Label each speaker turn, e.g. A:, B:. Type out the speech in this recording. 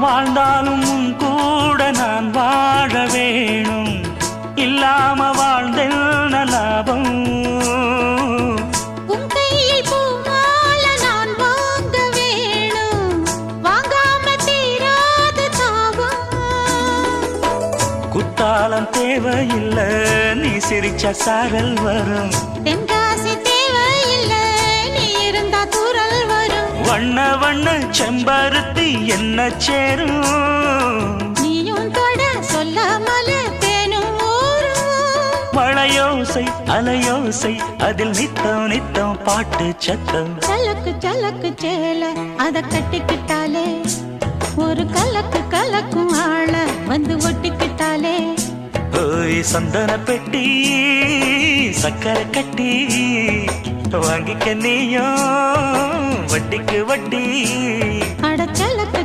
A: வாழ்ந்தாலும் உன் கூட நான் வாழ வேணும், இல்லாம வாழ்ந்தென்ன லாபம்.
B: உன் கையில் பூமால நான் வாங்க வேணும், வாங்காம தீராத தாபம்.
A: குத்தாலம் தேவையில்லை, நீ சிரிச்ச சாரல் வரும்.
B: தென்காசி தேவையில்லை, நீ இருந்தா தூரல் வரும்.
A: வண்ண வண்ண செம்பருத்தி என்ன சேரும்,
B: நீயும் தொட சொல்லாமல தேனும் ஊரும்.
A: மழையோசை அலையோசை அதில் நித்தம் நித்தம் பாட்டு சத்தம்.
B: சலக்கு சலக்கு சேல அத கட்டிக்கிட்டாலே, ஒரு கலக்கு கலக்கும் ஆள வந்து ஒட்டிக்கிட்டாலே.
A: ஓய் சந்தன பெட்டி சக்கரை கட்டி வாங்கிக்க நீயும் வட்டிக்கு வட்டி.
B: அட சலக்கு